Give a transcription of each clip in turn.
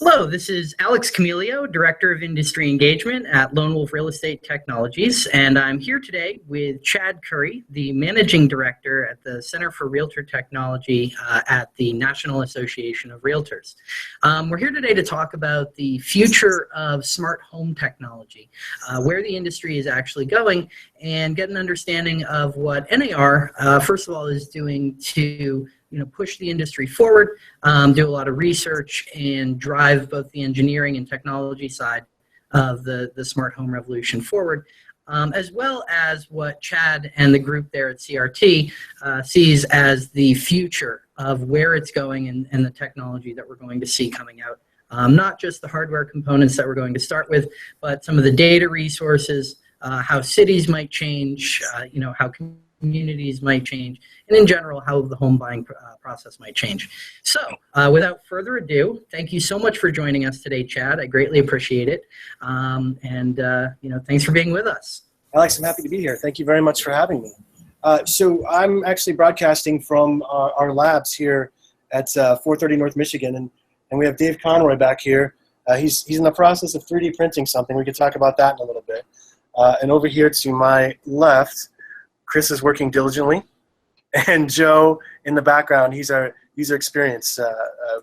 Hello, this is Alex Camilio, Director of Industry Engagement at Lone Wolf Real Estate Technologies, and I'm here today with Chad Curry, the Managing Director at the Center for Realtor Technology at the National Association of Realtors. We're here today to talk about the future of smart home technology, where the industry is actually going, and get an understanding of what NAR, first of all, is doing to push the industry forward, do a lot of research, and drive both the engineering and technology side of the smart home revolution forward, as well as what Chad and the group there at CRT sees as the future of where it's going and the technology that we're going to see coming out. Not just the hardware components that we're going to start with, but some of the data resources, how cities might change, how communities might change, and in general, how the home buying process might change. So without further ado, thank you so much for joining us today, Chad. I greatly appreciate it. Thanks for being with us. Alex, I'm happy to be here. Thank you very much for having me. So I'm actually broadcasting from our labs here at 430 North Michigan, and we have Dave Conroy back here. He's in the process of 3D printing something. We could talk about that in a little bit. And over here to my left, Chris is working diligently, and Joe in the background, he's our user experience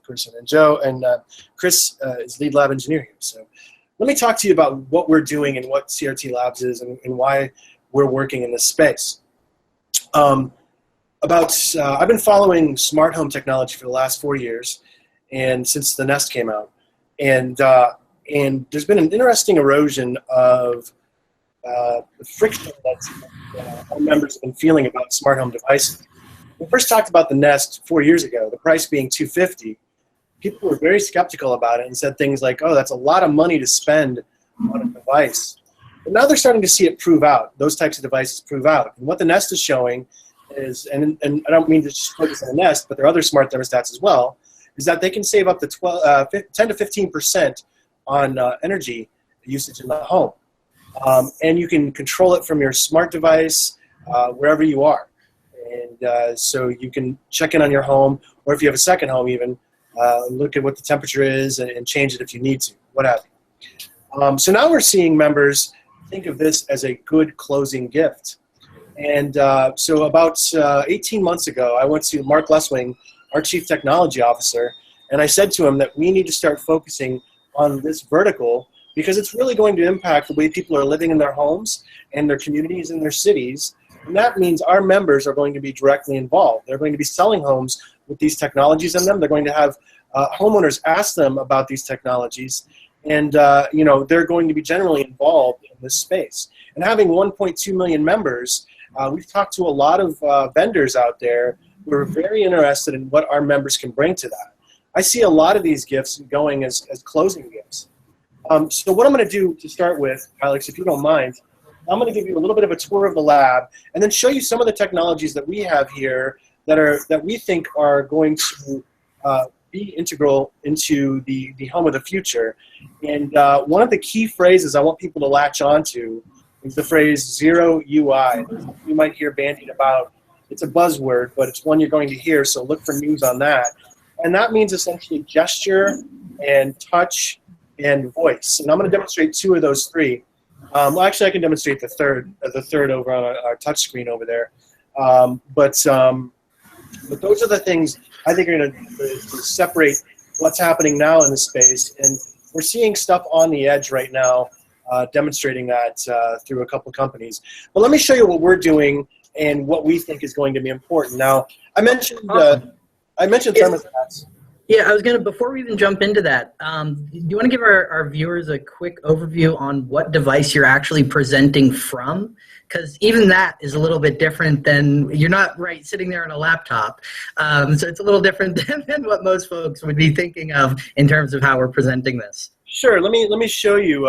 person. And Joe and Chris is lead lab engineer here. So let me talk to you about what we're doing and what CRT Labs is and why we're working in this space. I've been following smart home technology for the last 4 years, and since the Nest came out, and there's been an interesting erosion of the friction that our members have been feeling about smart home devices. We first talked about the Nest 4 years ago, the price being $250. People were very skeptical about it and said things like, oh, that's a lot of money to spend on a device. But now they're starting to see it prove out, those types of devices prove out. And what the Nest is showing is, and I don't mean to just focus on the Nest, but there are other smart thermostats as well, is that they can save up to 10 to 15% on energy usage in the home. And you can control it from your smart device wherever you are. And so you can check in on your home, or if you have a second home even, look at what the temperature is and change it if you need to, what have you. So now we're seeing members think of this as a good closing gift. And so about 18 months ago, I went to Mark Leswing, our Chief Technology Officer, and I said to him that we need to start focusing on this vertical because it's really going to impact the way people are living in their homes and their communities and their cities. And that means our members are going to be directly involved. They're going to be selling homes with these technologies in them. They're going to have homeowners ask them about these technologies. And they're going to be generally involved in this space. And having 1.2 million members, we've talked to a lot of vendors out there who are very interested in what our members can bring to that. I see a lot of these gifts going as closing gifts. So what I'm going to do to start with, Alex, if you don't mind, I'm going to give you a little bit of a tour of the lab and then show you some of the technologies that we have here that we think are going to be integral into the home of the future. And one of the key phrases I want people to latch onto is the phrase zero UI. You might hear bandied about. It's a buzzword, but it's one you're going to hear, so look for news on that. And that means essentially gesture and touch and voice. And I'm going to demonstrate two of those three. Well, actually, I can demonstrate the third over on our touch screen over there. But those are the things I think are going to separate what's happening now in the space. And we're seeing stuff on the edge right now demonstrating that through a couple companies. But let me show you what we're doing and what we think is going to be important. Now, I mentioned thermostats. Yeah, I was going to, before we even jump into that, do you want to give our viewers a quick overview on what device you're actually presenting from? Because even that is a little bit different than, you're not sitting there on a laptop. So it's a little different than what most folks would be thinking of in terms of how we're presenting this. Sure, let me show you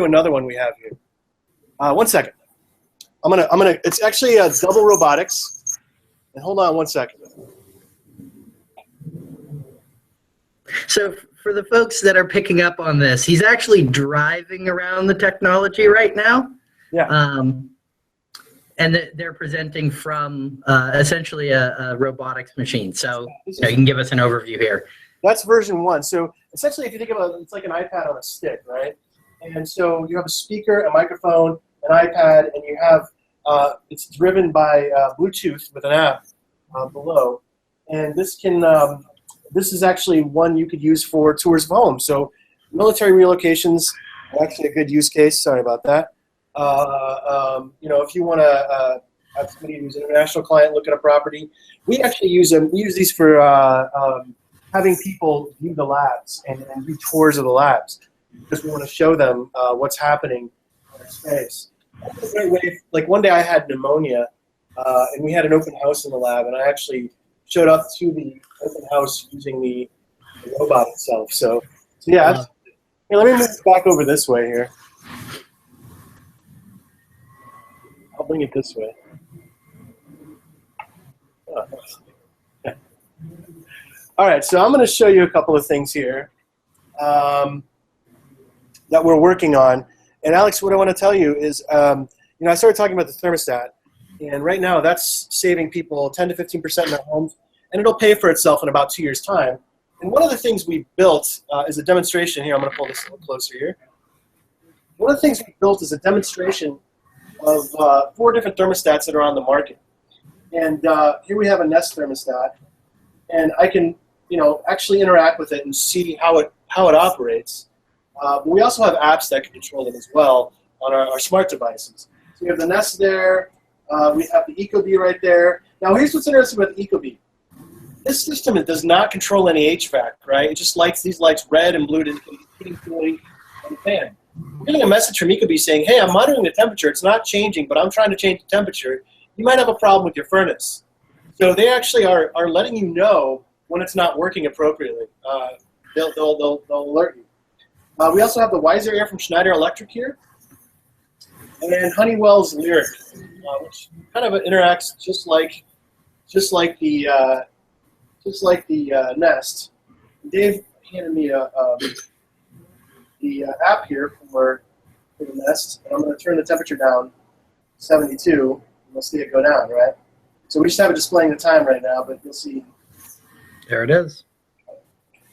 another one we have here. 1 second. It's actually double robotics. And hold on 1 second. So for the folks that are picking up on this, he's actually driving around the technology right now. Yeah. And they're presenting from essentially a robotics machine. So you can give us an overview here. that's version 1. So essentially, if you think about it, it's like an iPad on a stick, right? And so you have a speaker, a microphone, an iPad, and you have it's driven by Bluetooth with an app below. And this can this is actually one you could use for tours of home. So military relocations are actually a good use case. Sorry about that. You know, if you want to have somebody who's an international client look at a property, we actually use them. We use these for having people view the labs and do tours of the labs because we want to show them what's happening in our space. That's a great way. Like one day I had pneumonia, and we had an open house in the lab, and I actually showed up to the open house using the robot itself. So yeah. Here, let me move back over this way here. I'll bring it this way. Oh, yeah. All right, so I'm going to show you a couple of things here that we're working on. And Alex, what I want to tell you is, you know, I started talking about the thermostat, and right now that's saving people 10 to 15% in their homes, and it'll pay for itself in about 2 years' time. And one of the things we built is a demonstration here. I'm going to pull this a little closer here. One of the things we built is a demonstration of 4 different thermostats that are on the market. And here we have a Nest thermostat, and I can, you know, actually interact with it and see how it operates. But we also have apps that can control them as well on our smart devices. So we have the Nest there. We have the ecobee right there. Now here's what's interesting about the ecobee. This system, it does not control any HVAC, right? It just lights these lights red and blue to indicate heating, cooling, and fan. We're getting a message from ecobee saying, hey, I'm monitoring the temperature. It's not changing, but I'm trying to change the temperature. You might have a problem with your furnace. So they actually are letting you know when it's not working appropriately. They'll alert you. We also have the Weiser Air from Schneider Electric here, and Honeywell's Lyric, which kind of interacts just like the Nest. Dave handed me the app here for the Nest, and I'm going to turn the temperature down 72, and we'll see it go down, right? So we just have it displaying the time right now, but you'll see. There it is.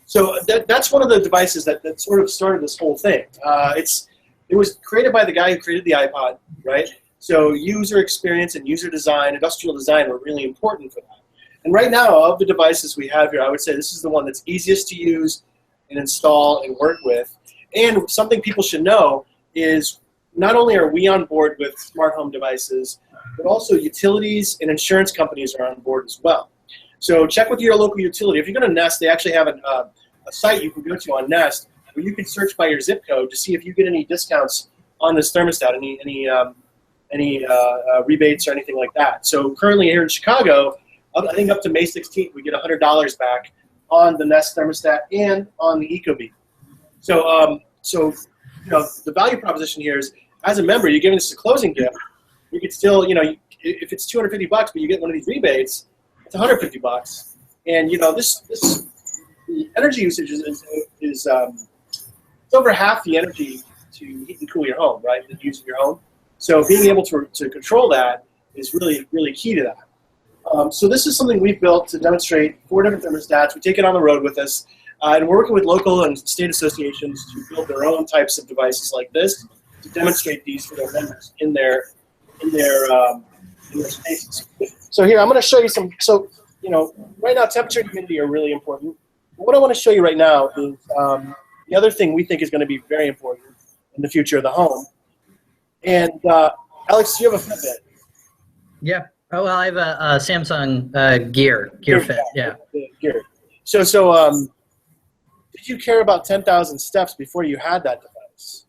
So that's one of the devices that sort of started this whole thing. It was created by the guy who created the iPod, right? So user experience and user design, industrial design were really important for that. And right now, of the devices we have here, I would say this is the one that's easiest to use and install and work with. And something people should know is not only are we on board with smart home devices, but also utilities and insurance companies are on board as well. So check with your local utility. If you're going to Nest, they actually have a site you can go to on Nest where you can search by your zip code to see if you get any discounts on this thermostat, any rebates or anything like that. So currently here in Chicago, I think up to May 16th, we get $100 back on the Nest thermostat and on the ecobee. So, you know, the value proposition here is, as a member, you're giving us a closing gift. You could still, you know, if it's $250, but you get one of these rebates, it's $150. And you know, the energy usage is it's over half the energy to heat and cool your home, right? That you use in your home. So being able to control that is really, really key to that. So this is something we've built to demonstrate 4 different thermostats. We take it on the road with us, and we're working with local and state associations to build their own types of devices like this to demonstrate these for their members in their spaces. So here, I'm going to show you some. So you know, right now temperature and humidity are really important. But what I want to show you right now is the other thing we think is going to be very important in the future of the home. And Alex, do you have a Fitbit? Yeah. Oh, well, I have a Samsung Gear Fit. Yeah. Gear. So did you care about 10,000 steps before you had that device?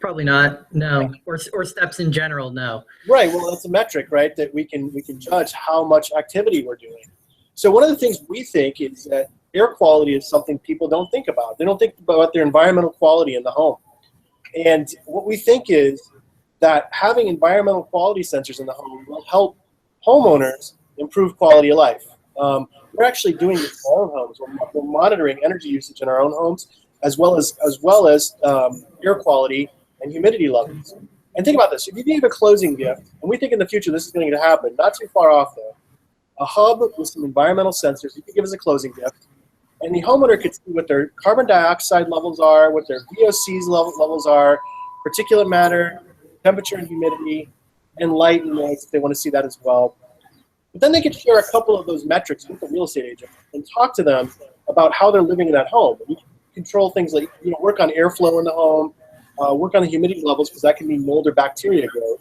Probably not. No. Or steps in general. No. Right. Well, that's a metric, right? That we can judge how much activity we're doing. So one of the things we think is that air quality is something people don't think about. They don't think about their environmental quality in the home. And what we think is that having environmental quality sensors in the home will help homeowners improve quality of life. We're actually doing this in our own homes. We're monitoring energy usage in our own homes, as well as air quality and humidity levels. And think about this: if you gave a closing gift, and we think in the future this is going to happen, not too far off though, a hub with some environmental sensors, you could give as a closing gift, And the homeowner could see what their carbon dioxide levels are, what their VOCs levels are, particulate matter, temperature and humidity, and light and noise if they want to see that as well. But then they could share a couple of those metrics with the real estate agent and talk to them about how they're living in that home. And you can control things like, work on airflow in the home, work on the humidity levels because that can mean mold or bacteria growth,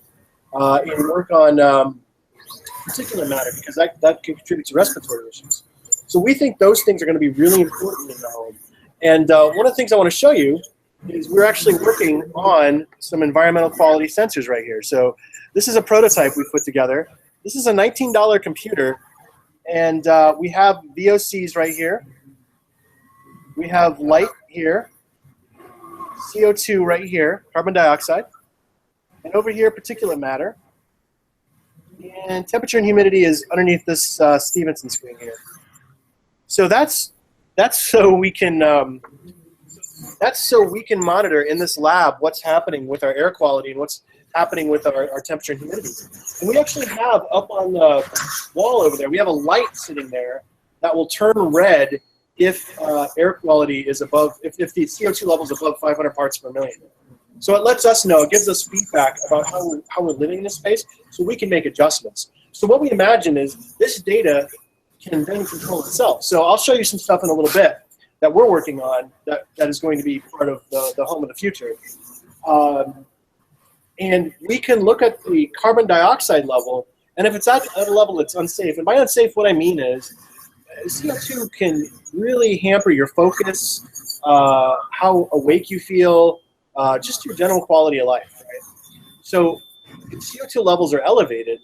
and work on particulate matter because that can contribute to respiratory issues. So we think those things are going to be really important in the home. And one of the things I want to show you is we're actually working on some environmental quality sensors right here. So this is a prototype we put together. This is a $19 computer, and we have VOCs right here. We have light here, CO2 right here, carbon dioxide, and over here particulate matter. And temperature and humidity is underneath this Stevenson screen here. So that's so we can monitor in this lab what's happening with our air quality and what's happening with our temperature and humidity. And we actually have up on the wall over there, we have a light sitting there that will turn red if air quality is above, if the CO2 level is above 500 parts per million. So it lets us know, it gives us feedback about how we're living in this space so we can make adjustments. So what we imagine is this data can then control itself. So I'll show you some stuff in a little bit that we're working on that is going to be part of the home of the future. And we can look at the carbon dioxide level, and if it's at a level that's unsafe, and by unsafe what I mean is CO2 can really hamper your focus, how awake you feel, just your general quality of life. Right? So if CO2 levels are elevated,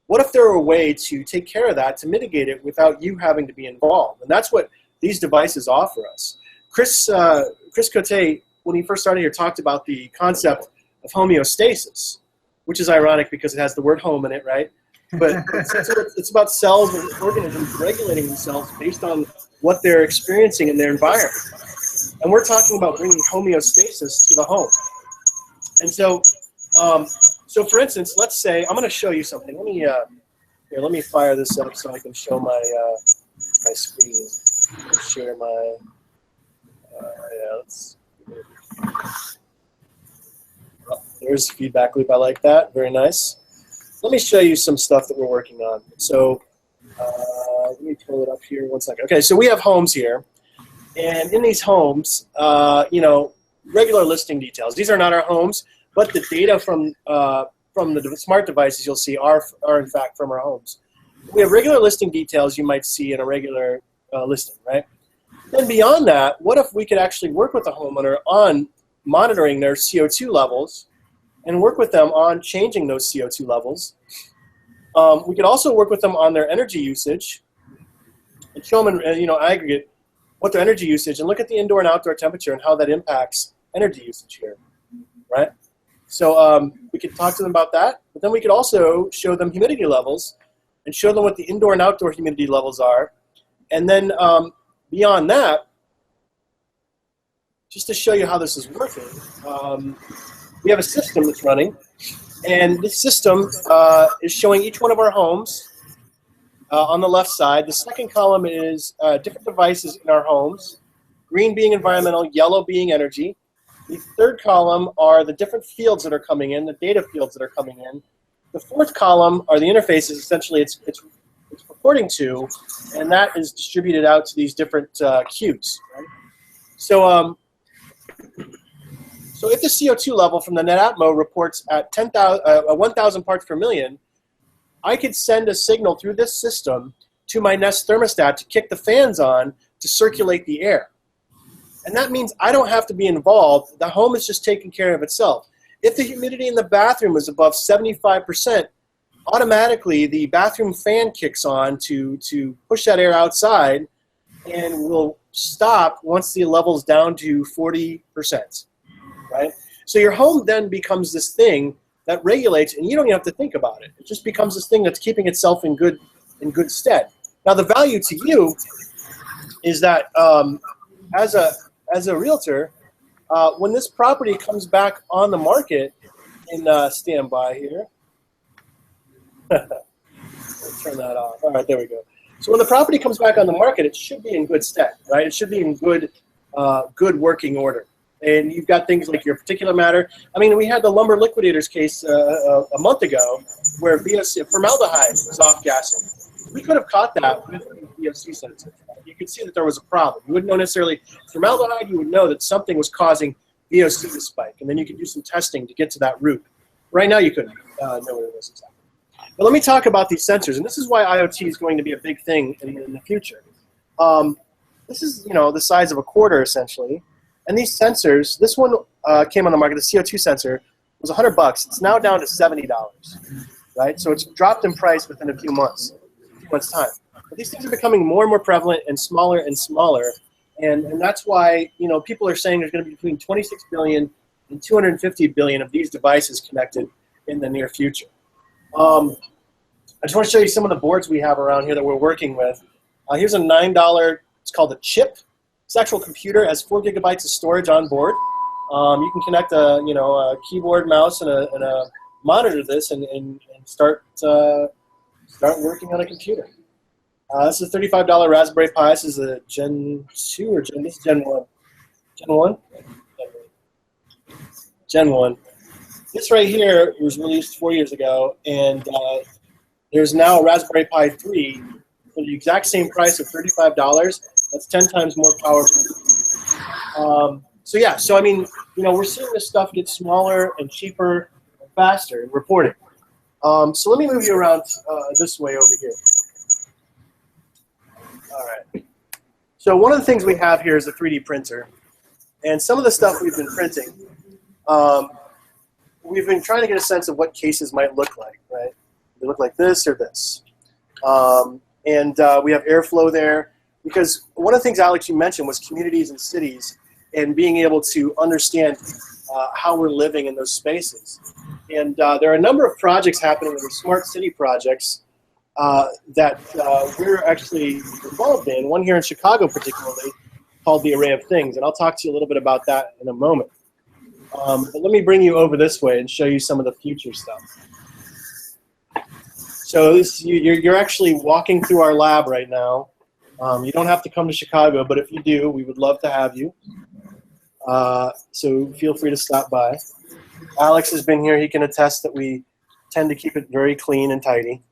what if there were a way to take care of that, to mitigate it without you having to be involved? And that's what these devices offer us. Chris Cote, when he first started here, talked about the concept of homeostasis, which is ironic because it has the word home in it, right? But it's about cells and organisms regulating themselves based on what they're experiencing in their environment. And we're talking about bringing homeostasis to the home. And so, so for instance, let's say, I'm going to show you something. Let me fire this up so I can show my my screen. Share my, there's a feedback loop. I like that. Very nice. Let me show you some stuff that we're working on. So let me pull it up here 1 second. Okay, so we have homes here. And in these homes, regular listing details. These are not our homes, but the data from the smart devices you'll see are in fact from our homes. We have regular listing details you might see in a regular listing, right? Then beyond that, what if we could actually work with the homeowner on monitoring their CO2 levels and work with them on changing those CO2 levels? We could also work with them on their energy usage and show them in aggregate what their energy usage, and look at the indoor and outdoor temperature and how that impacts energy usage here, right? So we could talk to them about that, but then we could also show them humidity levels and show them what the indoor and outdoor humidity levels are. And then beyond that, just to show you how this is working, we have a system that's running, and this system is showing each one of our homes on the left side. The second column is different devices in our homes, green being environmental, yellow being energy. The third column are the different fields that are coming in, the data fields that are coming in. The fourth column are the interfaces, essentially it's reporting to, and that is distributed out to these different queues. Right? So, so if the CO2 level from the NetAtmo reports at 1,000 parts per million, I could send a signal through this system to my Nest thermostat to kick the fans on to circulate the air. And that means I don't have to be involved. The home is just taking care of itself. If the humidity in the bathroom is above 75%, automatically the bathroom fan kicks on to push that air outside and will stop once the level's down to 40%, right? So your home then becomes this thing that regulates, and you don't even have to think about it. It just becomes this thing that's keeping itself in good stead. Now the value to you is that as a realtor, when this property comes back on the market in standby here, turn that off. All right, there we go. So when the property comes back on the market, it should be in good stead, right? It should be in good working order. And you've got things like your particulate matter. I mean, we had the lumber liquidators case a month ago where formaldehyde was off-gassing. We could have caught that with the VOC sensor. You could see that there was a problem. You wouldn't know necessarily formaldehyde. You would know that something was causing VOC to spike, and then you could do some testing to get to that root. Right now, you couldn't know what it was exactly. But let me talk about these sensors, and this is why IoT is going to be a big thing in the future. This is, the size of a quarter, essentially. And these sensors, this one came on the market, the CO2 sensor, was $100. It's now down to $70, right? So it's dropped in price within a few months time. But these things are becoming more and more prevalent and smaller, and that's why people are saying there's going to be between 26 billion and 250 billion of these devices connected in the near future. I just want to show you some of the boards we have around here that we're working with. Here's a $9. It's called a chip. It's an actual computer. It has 4 gigabytes of storage on board. You can connect a keyboard, mouse, and a monitor to this and start working on a computer. This is a $35 Raspberry Pi. This is a Gen 2 or this is Gen 1. Gen 1? Gen 1. This right here was released 4 years ago, and there's now a Raspberry Pi 3 for the exact same price of $35. That's 10 times more powerful. So I mean, we're seeing this stuff get smaller and cheaper and faster in reporting. So let me move you around this way over here. All right. So one of the things we have here is a 3D printer, and some of the stuff we've been printing, we've been trying to get a sense of what cases might look like, right? They look like this or this. And we have airflow there, because one of the things, Alex, you mentioned was communities and cities and being able to understand how we're living in those spaces. And there are a number of projects happening that are smart city projects that we're actually involved in, one here in Chicago particularly, called the Array of Things. And I'll talk to you a little bit about that in a moment. But let me bring you over this way and show you some of the future stuff. So you're actually walking through our lab right now. You don't have to come to Chicago, but if you do, we would love to have you. So feel free to stop by. Alex has been here. He can attest that we tend to keep it very clean and tidy.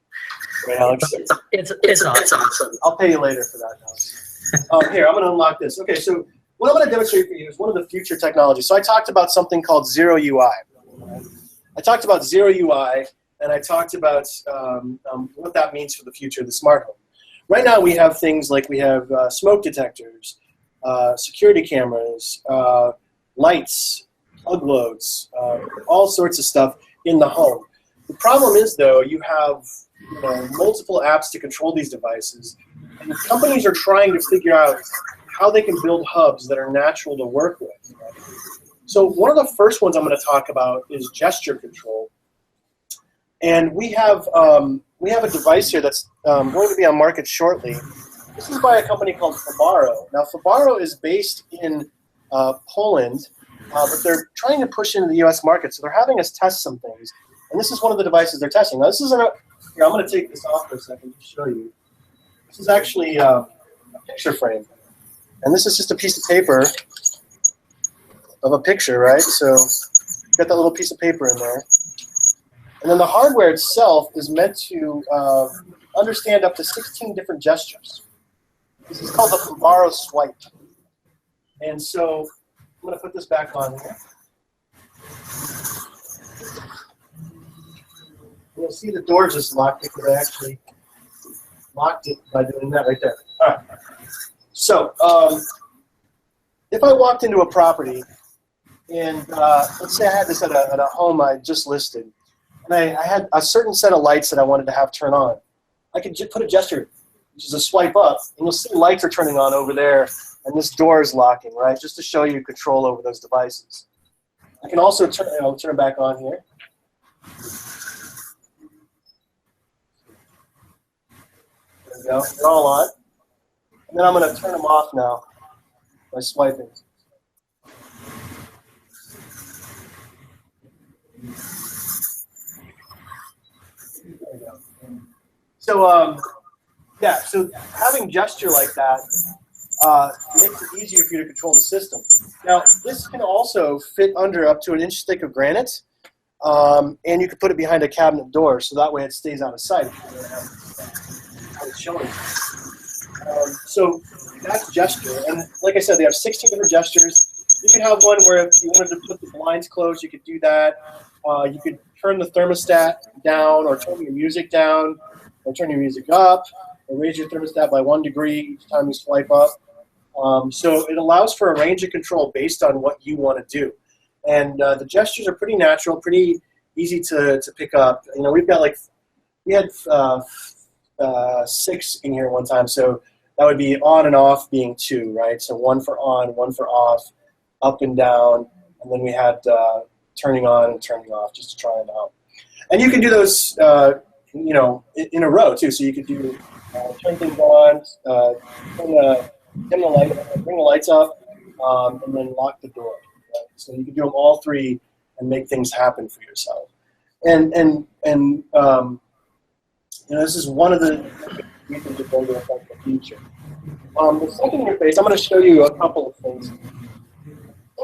Right, Alex? It's awesome. I'll pay you later for that, Alex. Here, I'm going to unlock this. Okay, so what I'm going to demonstrate for you is one of the future technologies. So I talked about something called Zero UI. I talked about Zero UI, and I talked about what that means for the future of the smart home. Right now we have things like we have smoke detectors, security cameras, lights, plug loads, all sorts of stuff in the home. The problem is, though, you have multiple apps to control these devices, and companies are trying to figure out how they can build hubs that are natural to work with. So one of the first ones I'm going to talk about is gesture control. And we have a device here that's going to be on market shortly. This is by a company called Fabaro. Now, Fabaro is based in Poland, but they're trying to push into the U.S. market, so they're having us test some things. And this is one of the devices they're testing. Now, this is here, I'm going to take this off for a second to show you. This is actually a picture frame. And this is just a piece of paper of a picture, right? So you've got that little piece of paper in there. And then the hardware itself is meant to understand up to 16 different gestures. This is called the Fabaro Swipe. And so I'm going to put this back on here. You'll see the door just locked because I actually locked it by doing that right there. All right. So if I walked into a property and let's say I had this at a home I just listed, and I had a certain set of lights that I wanted to have turn on, I could put a gesture, which is a swipe up, and you'll see lights are turning on over there, and this door is locking, right, just to show you control over those devices. I can also turn it back on here. There we go. They're all on. And then I'm going to turn them off now by swiping. There we go. So Yeah, so having gesture like that makes it easier for you to control the system. Now, this can also fit under up to an inch thick of granite, and you can put it behind a cabinet door, so that way it stays out of sight. It's showing. So that's gesture, and like I said, they have 16 different gestures. You could have one where if you wanted to put the blinds closed, you could do that. You could turn the thermostat down, or turn your music down, or turn your music up, or raise your thermostat by 1 degree each time you swipe up. So it allows for a range of control based on what you want to do. And the gestures are pretty natural, pretty easy to pick up. You know, we had 6 in here one time, so that would be on and off being 2, right? So 1 for on, 1 for off, up and down, and then we had turning on and turning off just to try it out. And you can do those, you know, in a row too. So you could do turn things on, dim the light, bring the lights up, and then lock the door. Right? So you can do them all 3 and make things happen for yourself. And you know, this is one of the reasons to build to affect the future. The second interface, I'm going to show you a couple of things. The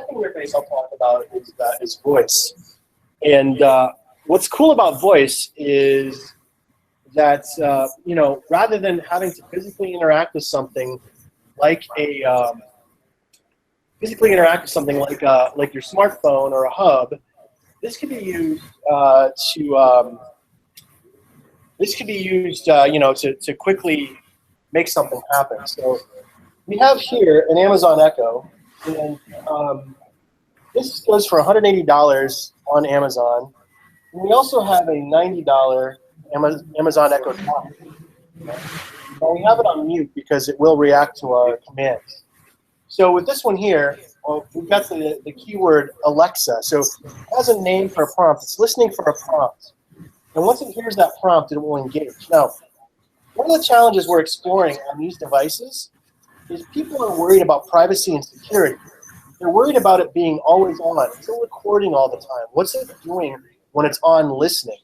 second interface I'll talk about is voice. And what's cool about voice is that you know, rather than having to physically interact with something like your smartphone or a hub, this could be used you know, to quickly make something happen. So we have here an Amazon Echo, and this goes for $180 on Amazon. And we also have a $90 Amazon Echo Dot. Now we have it on mute because it will react to our commands. So with this one here, well, we've got the keyword Alexa. So it has a name for a prompt. It's listening for a prompt. And once it hears that prompt, it will engage. Now, one of the challenges we're exploring on these devices is people are worried about privacy and security. They're worried about it being always on. It's recording all the time. What's it doing when it's on listening?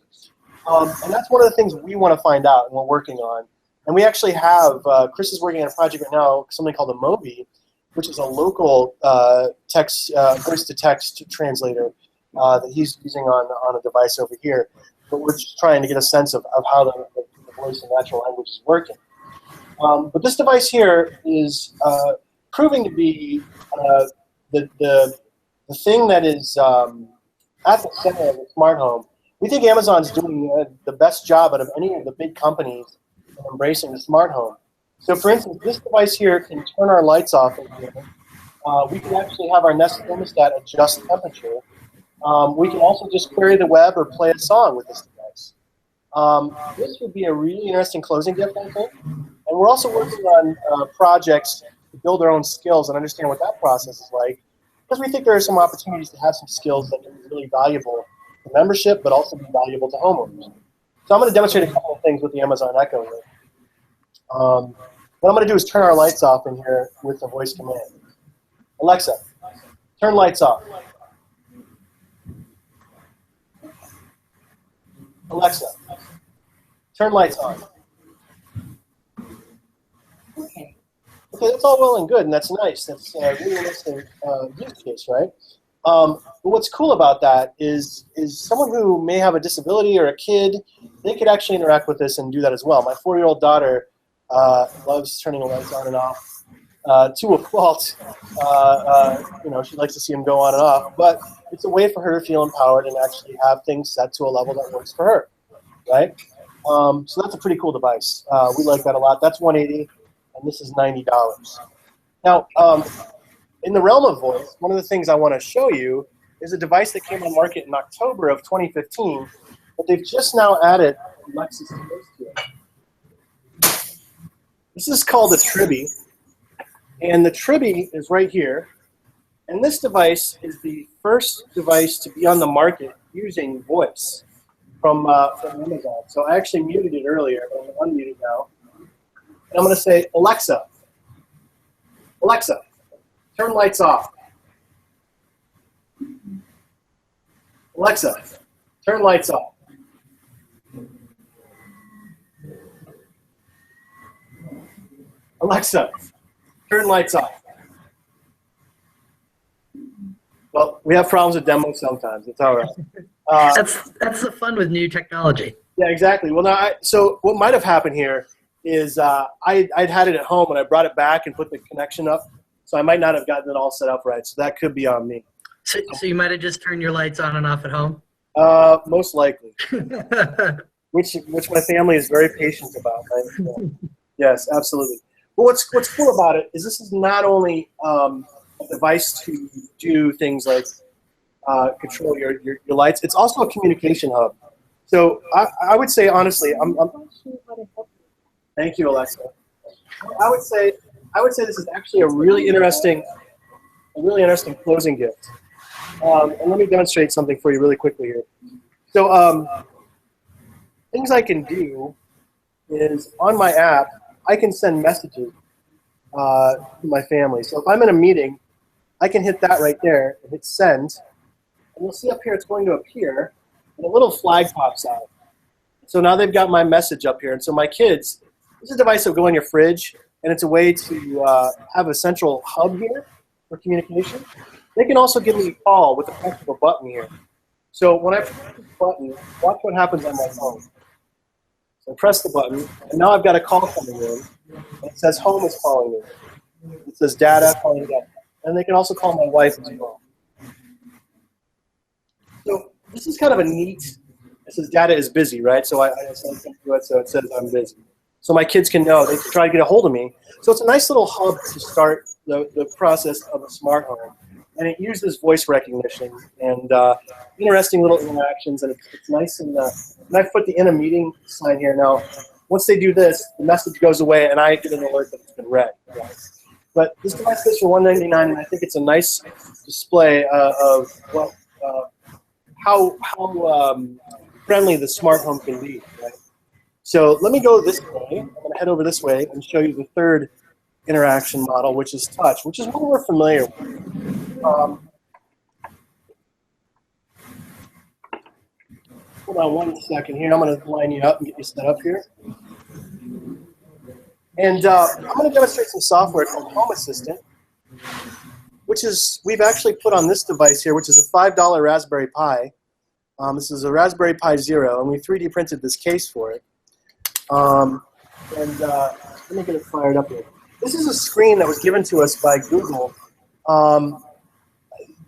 And that's one of the things we want to find out and we're working on. And we actually have, Chris is working on a project right now, something called a Mobi, which is a local voice-to-text translator that he's using on a device over here. But we're just trying to get a sense of how the voice and natural language is working. But this device here is proving to be the thing that is at the center of the smart home. We think Amazon's doing the best job out of any of the big companies in embracing the smart home. So for instance, this device here can turn our lights off in here. We can actually have our Nest thermostat adjust temperature. We can also just query the web or play a song with this device. This would be a really interesting closing gift, I think. And we're also working on projects to build our own skills and understand what that process is like, because we think there are some opportunities to have some skills that can be really valuable to membership, but also be valuable to homeowners. So I'm going to demonstrate a couple of things with the Amazon Echo here. What I'm going to do is turn our lights off in here with the voice command. Alexa, turn lights off. Alexa, turn lights on. Okay, that's all well and good, and that's nice. That's a really interesting use case, right? But what's cool about that is someone who may have a disability or a kid, they could actually interact with this and do that as well. My 4-year-old daughter loves turning the lights on and off to a fault. You know, she likes to see them go on and off, but it's a way for her to feel empowered and actually have things set to a level that works for her, right? So that's a pretty cool device. We like that a lot. That's $180, and this is $90. Now, in the realm of voice, one of the things I want to show you is a device that came on market in October of 2015, but they've just now added Alexa to it. This is called a Tribi, and the Tribi is right here. And this device is the first device to be on the market using voice from Amazon. So I actually muted it earlier, but I'm going to unmute it now. And I'm going to say, Alexa, Alexa, turn lights off. Alexa, turn lights off. Alexa, turn lights off. Well, we have problems with demos sometimes. It's all right. That's the fun with new technology. Yeah, exactly. Well, now, so what might have happened here is I'd had it at home and I brought it back and put the connection up. So I might not have gotten it all set up right. So that could be on me. So you might have just turned your lights on and off at home? Most likely. which my family is very patient about. Right? Yes, absolutely. But what's cool about it is this is not only a device to do things like control your lights. It's also a communication hub. So I would say honestly, thank you, Alexa. I would say this is actually a really interesting closing gift. And let me demonstrate something for you really quickly here. So things I can do is on my app, I can send messages to my family. So if I'm in a meeting, I can hit that right there and hit send. And you'll see up here it's going to appear, and a little flag pops out. So now they've got my message up here. And so my kids, this is a device that will go in your fridge, and it's a way to have a central hub here for communication. They can also give me a call with the press of a button here. So when I press this button, watch what happens on my phone. So I press the button, and now I've got a call coming in. It says home is calling me. It says data calling data. And they can also call my wife as well. So this is kind of a neat, it says data is busy, right? So I send something to it, so it says I'm busy. So my kids can know, they can try to get a hold of me. So it's a nice little hub to start the process of a smart home. And it uses voice recognition and interesting little interactions, and it's nice. And I've put the in a meeting sign here now. Once they do this, the message goes away, and I get an alert that it's been read. Right? But this device goes for $199, and I think it's a nice display of what, how friendly the smart home can be. Right? So let me go this way. I'm going to head over this way and show you the third interaction model, which is touch, which is one we're familiar with. Hold on one second here. I'm going to line you up and get you set up here. And I'm going to demonstrate some software called Home Assistant, which is, we've actually put on this device here, which is a $5 Raspberry Pi. This is a Raspberry Pi Zero, and we 3D printed this case for it. Let me get it fired up here. This is a screen that was given to us by Google.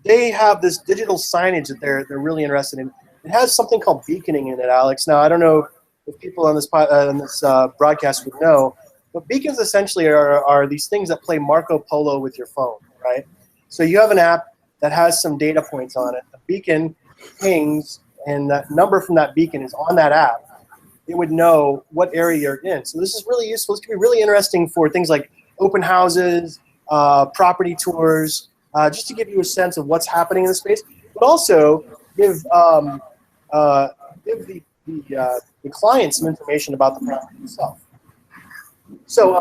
They have this digital signage that they're really interested in. It has something called beaconing in it, Alex. Now, I don't know if people on this broadcast would know, but beacons essentially are these things that play Marco Polo with your phone, right? So you have an app that has some data points on it. The beacon pings, and that number from that beacon is on that app. It would know what area you're in. So this is really useful. This can be really interesting for things like open houses, property tours, just to give you a sense of what's happening in the space, but also give the client some information about the property itself. So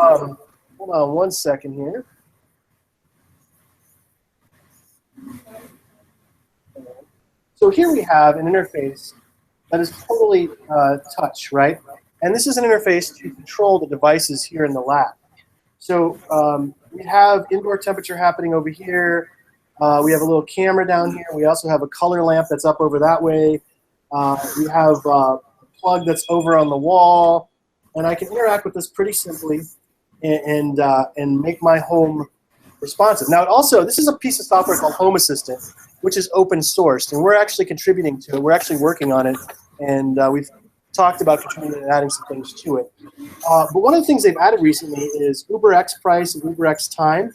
hold on one second here. So here we have an interface that is totally touch, right? And this is an interface to control the devices here in the lab. So we have indoor temperature happening over here. We have a little camera down here. We also have a color lamp that's up over that way. We have a plug that's over on the wall. And I can interact with this pretty simply and make my home responsive. Now, this is a piece of software called Home Assistant, which is open sourced, and we're actually contributing to it. We're actually working on it, and we've talked about contributing and adding some things to it. But one of the things they've added recently is UberX price and UberX time,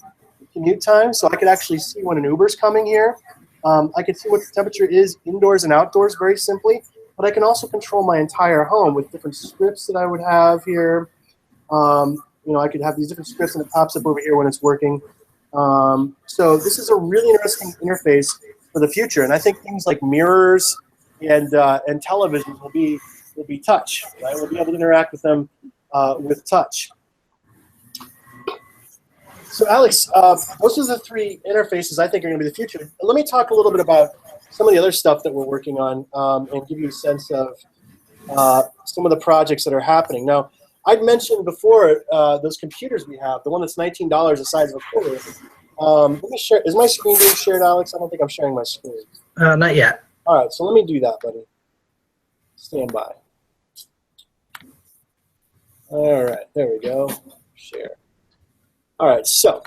commute time, so I could actually see when an Uber's coming here. I can see what the temperature is indoors and outdoors very simply, but I can also control my entire home with different scripts that I would have here. I could have these different scripts, and it pops up over here when it's working. So this is a really interesting interface for the future, and I think things like mirrors and television will be touch. Right? We'll be able to interact with them with touch. So Alex, those are the three interfaces I think are going to be the future. Let me talk a little bit about some of the other stuff that we're working on and give you a sense of some of the projects that are happening. Now, I'd mentioned before those computers we have, the one that's $19 the size of a quarter. Let me share. Is my screen being shared, Alex? I don't think I'm sharing my screen. Not yet. All right, so let me do that, buddy. Stand by. All right, there we go. Share. All right, so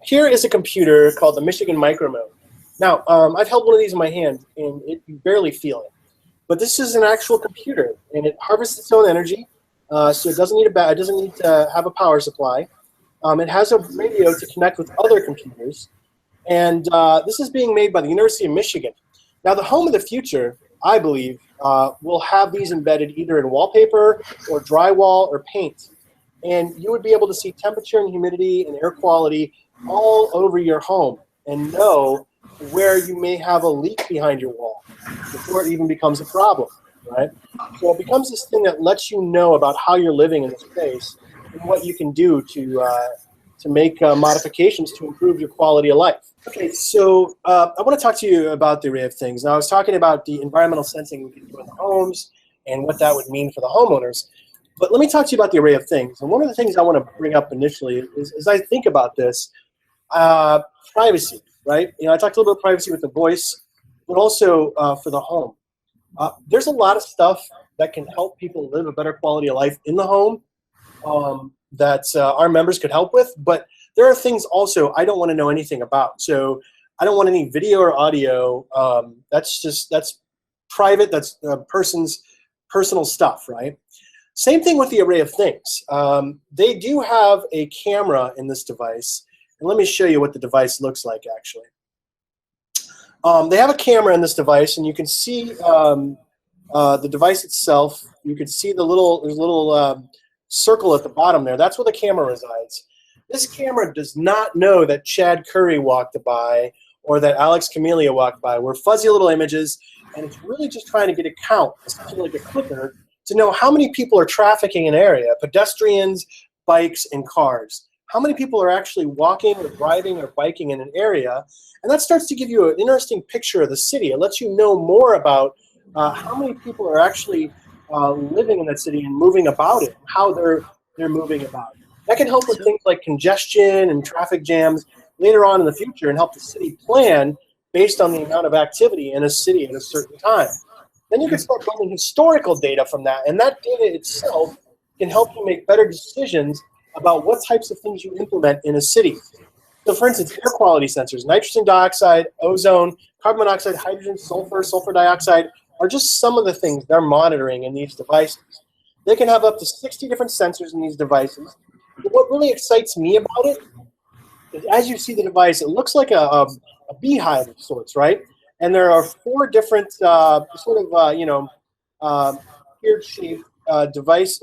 here is a computer called the Michigan Micromode. Now, I've held one of these in my hand, and you barely feel it. But this is an actual computer, and it harvests its own energy, so it doesn't need it doesn't need to have a power supply. It has a radio to connect with other computers, and this is being made by the University of Michigan. Now, the home of the future, I believe, will have these embedded either in wallpaper or drywall or paint, and you would be able to see temperature and humidity and air quality all over your home and know where you may have a leak behind your wall before it even becomes a problem, right? So it becomes this thing that lets you know about how you're living in the space and what you can do to make modifications to improve your quality of life. Okay, so I want to talk to you about the array of things. Now, I was talking about the environmental sensing we can do in the homes and what that would mean for the homeowners. But let me talk to you about the array of things. And one of the things I want to bring up initially is, as I think about this, privacy, right? You know, I talked a little bit about privacy with the voice, but also for the home. There's a lot of stuff that can help people live a better quality of life in the home that our members could help with, but there are things also I don't want to know anything about. So I don't want any video or audio. That's private. That's person's personal stuff, right? Same thing with the array of things. They do have a camera in this device, and let me show you what the device looks like actually. They have a camera in this device, and you can see the device itself. You can see there's a little circle at the bottom there. That's where the camera resides. This camera does not know that Chad Curry walked by or that Alex Camelia walked by. We're fuzzy little images, and it's really just trying to get a count, essentially like a clicker, to know how many people are trafficking an area, pedestrians, bikes, and cars. How many people are actually walking or driving or biking in an area, and that starts to give you an interesting picture of the city. It lets you know more about how many people are actually living in that city and moving about it, how they're moving about it. That can help with things like congestion and traffic jams later on in the future and help the city plan based on the amount of activity in a city at a certain time. Then you can start building historical data from that, and that data itself can help you make better decisions about what types of things you implement in a city. So for instance, air quality sensors, nitrogen dioxide, ozone, carbon monoxide, hydrogen, sulfur, sulfur dioxide are just some of the things they're monitoring in these devices. They can have up to 60 different sensors in these devices. But what really excites me about it is as you see the device, it looks like a beehive of sorts, right? And there are 4 different tiered-shaped device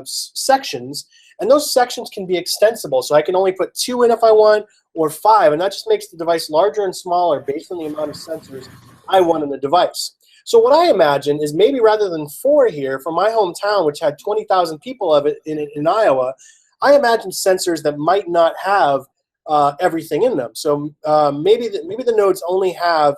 sections, and those sections can be extensible. So I can only put 2 in if I want, or 5, and that just makes the device larger and smaller based on the amount of sensors I want in the device. So what I imagine is maybe rather than 4 here, for my hometown, which had 20,000 people of it in Iowa, I imagine sensors that might not have everything in them. So maybe the nodes only have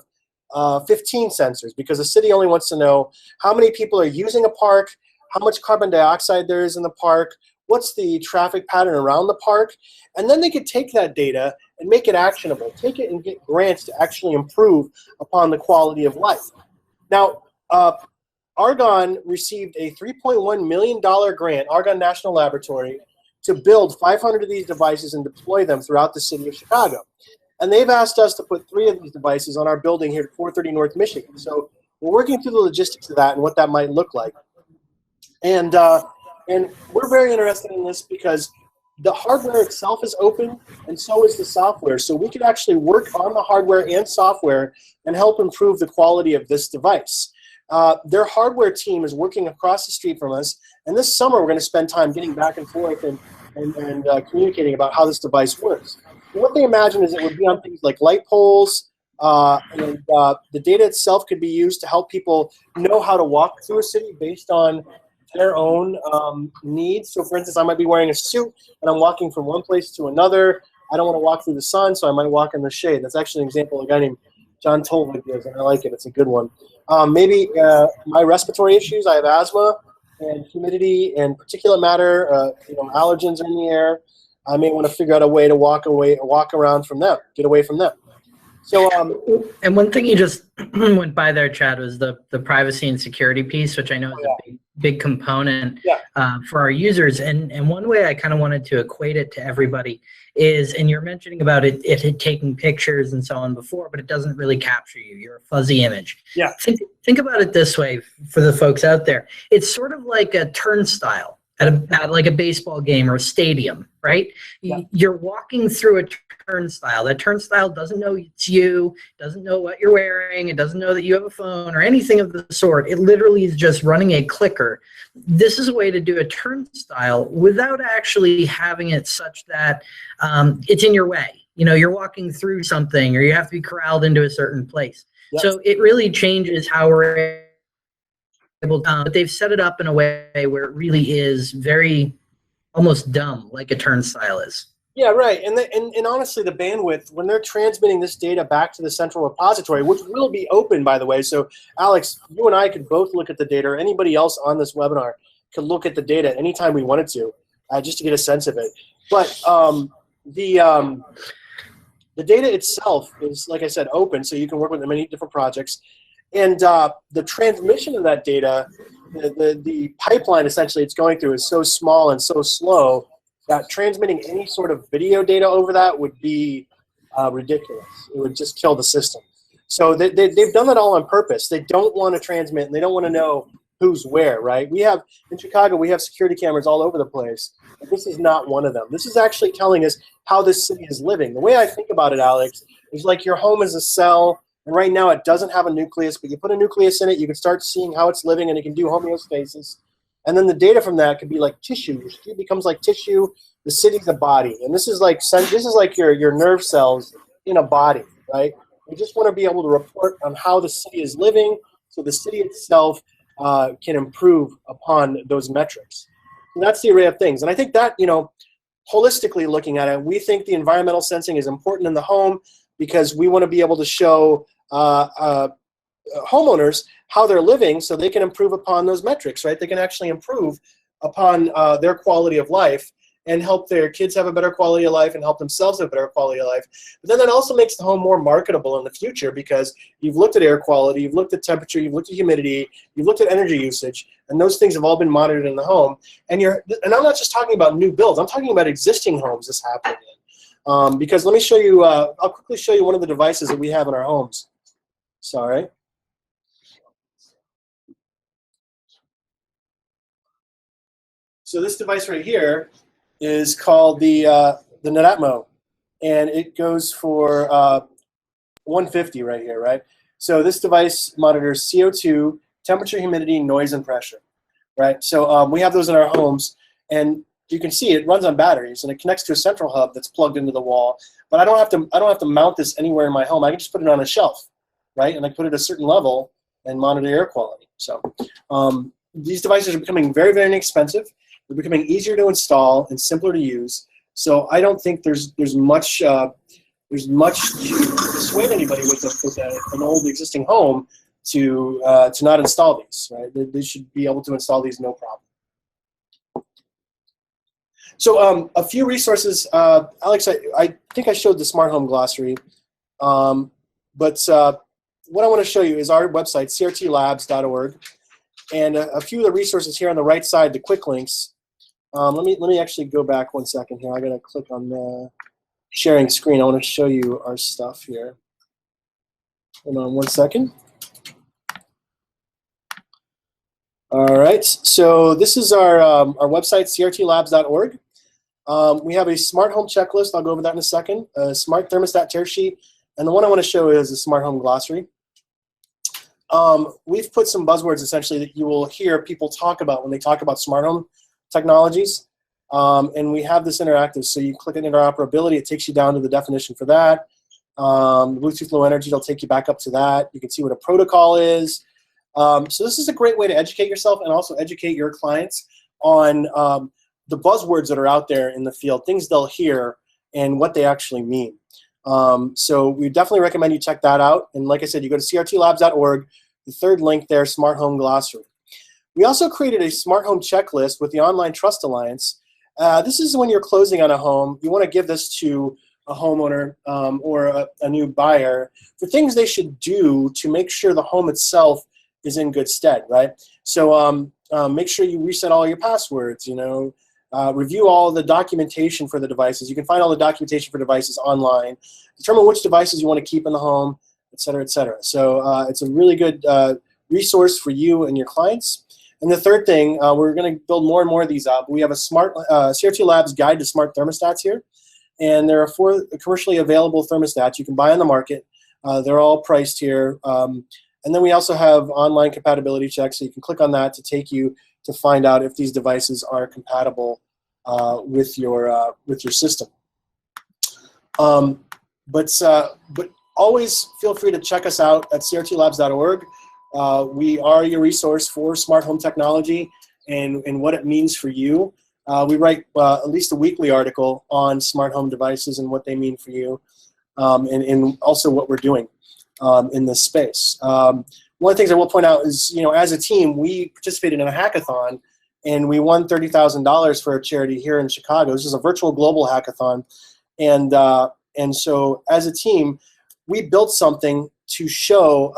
15 sensors because the city only wants to know how many people are using a park, how much carbon dioxide there is in the park, what's the traffic pattern around the park, and then they could take that data and make it actionable, take it and get grants to actually improve upon the quality of life. Now, Argonne received a $3.1 million grant, Argonne National Laboratory, to build 500 of these devices and deploy them throughout the city of Chicago. And they've asked us to put 3 of these devices on our building here at 430 North Michigan. So we're working through the logistics of that and what that might look like. And we're very interested in this because the hardware itself is open, and so is the software. So we could actually work on the hardware and software and help improve the quality of this device. Their hardware team is working across the street from us, and this summer we're going to spend time getting back and forth and communicating about how this device works. And what they imagine is it would be on things like light poles, and the data itself could be used to help people know how to walk through a city based on their own needs. So for instance, I might be wearing a suit and I'm walking from one place to another. I don't want to walk through the sun, so I might walk in the shade. That's actually an example of a guy named John Tolvig gives, and I like it. It's a good one. Maybe my respiratory issues, I have asthma. and humidity and particulate matter, allergens are in the air. I may want to figure out a way to walk around from them, get away from them. So, and one thing you just went by there, Chad, was the privacy and security piece, which I know is a big component for our users. And one way I kind of wanted to equate it to everybody is, and you're mentioning about it had taken pictures and so on before, but it doesn't really capture you. You're a fuzzy image. Yeah. Think about it this way for the folks out there. It's sort of like a turnstile at like a baseball game or a stadium, right? Yeah. You're walking through a turnstile. That turnstile doesn't know it's you, doesn't know what you're wearing, it doesn't know that you have a phone or anything of the sort. It literally is just running a clicker. This is a way to do a turnstile without actually having it such that it's in your way. You're walking through something or you have to be corralled into a certain place. Yep. So it really changes how we're able to, but they've set it up in a way where it really is very almost dumb, like a turnstile is. Yeah, right. And honestly, the bandwidth, when they're transmitting this data back to the central repository, which will be open, by the way. So, Alex, you and I could both look at the data, or anybody else on this webinar could look at the data anytime we wanted to, just to get a sense of it. But the data itself is, like I said, open, so you can work with many different projects. And the transmission of that data, the pipeline essentially it's going through is so small and so slow that transmitting any sort of video data over that would be ridiculous. It would just kill the system. So they've done that all on purpose. They don't want to transmit, and they don't want to know who's where, right? In Chicago, we have security cameras all over the place. But this is not one of them. This is actually telling us how this city is living. The way I think about it, Alex, is like your home is a cell, and right now it doesn't have a nucleus, but you put a nucleus in it, you can start seeing how it's living, and it can do homeostasis. And then the data from that could be like tissue. Your street becomes like tissue. The city's a body, and this is like your nerve cells in a body, right? We just want to be able to report on how the city is living, so the city itself can improve upon those metrics. And that's the array of things. And I think that holistically looking at it, we think the environmental sensing is important in the home because we want to be able to show homeowners how they're living so they can improve upon those metrics, right? They can actually improve upon their quality of life and help their kids have a better quality of life and help themselves have a better quality of life. But then that also makes the home more marketable in the future because you've looked at air quality, you've looked at temperature, you've looked at humidity, you've looked at energy usage, and those things have all been monitored in the home. And I'm not just talking about new builds, I'm talking about existing homes this happening in. Because let me show you, I'll quickly show you one of the devices that we have in our homes. Sorry. So this device right here is called the Netatmo, and it goes for $150 right here, right? So this device monitors CO2, temperature, humidity, noise, and pressure, right? So we have those in our homes, and you can see it runs on batteries, and it connects to a central hub that's plugged into the wall. But I don't have to mount this anywhere in my home. I can just put it on a shelf, right? And I put it at a certain level and monitor air quality. So these devices are becoming very, very inexpensive. They're becoming easier to install and simpler to use. So I don't think there's much to dissuade anybody with an old existing home to not install these. Right? They should be able to install these no problem. So a few resources, Alex. I think I showed the Smart Home Glossary, but what I want to show you is our website, crtlabs.org, and a few of the resources here on the right side, the quick links. Let me actually go back one second here. I gotta click on the sharing screen. I want to show you our stuff here. Hold on one second. All right, so this is our website, crtlabs.org. We have a smart home checklist. I'll go over that in a second. A smart thermostat tear sheet, and the one I want to show is a smart home glossary. We've put some buzzwords essentially that you will hear people talk about when they talk about smart home technologies, and we have this interactive. So you click on interoperability, it takes you down to the definition for that. Bluetooth Low Energy, it'll take you back up to that. You can see what a protocol is. So this is a great way to educate yourself and also educate your clients on the buzzwords that are out there in the field, things they'll hear and what they actually mean. So we definitely recommend you check that out. And like I said, you go to crtlabs.org, the third link there, Smart Home Glossary. We also created a smart home checklist with the Online Trust Alliance. This is when you're closing on a home. You want to give this to a homeowner or a new buyer for things they should do to make sure the home itself is in good stead, right? So make sure you reset all your passwords, review all the documentation for the devices. You can find all the documentation for devices online. Determine which devices you want to keep in the home, et cetera, et cetera. So it's a really good resource for you and your clients. And the third thing, we're going to build more and more of these up. We have a smart CRT Labs guide to smart thermostats here. And there are 4 commercially available thermostats you can buy on the market. They're all priced here. And then we also have online compatibility checks, so you can click on that to take you to find out if these devices are compatible with your system. But always feel free to check us out at crtlabs.org. We are your resource for smart home technology and what it means for you. We write at least a weekly article on smart home devices and what they mean for you, and also what we're doing in this space. One of the things I will point out is, as a team, we participated in a hackathon, and we won $30,000 for a charity here in Chicago. This is a virtual global hackathon, and so as a team, we built something to show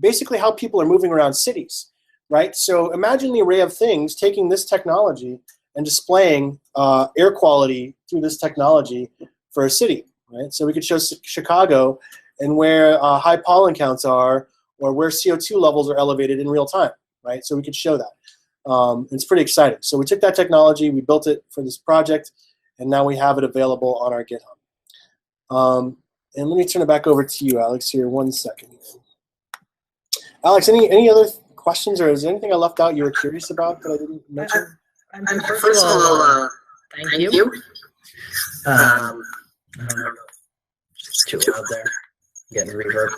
basically how people are moving around cities, right? So imagine the array of things taking this technology and displaying air quality through this technology for a city, right? So we could show Chicago and where high pollen counts are, or where CO2 levels are elevated in real time, right? So we could show that. It's pretty exciting. So we took that technology, we built it for this project, and now we have it available on our GitHub. And let me turn it back over to you, Alex, here 1 second. Alex, any other questions, or is there anything I left out you were curious about that I didn't mention? First of all, thank you. I don't know. It's too loud there. Getting reverb.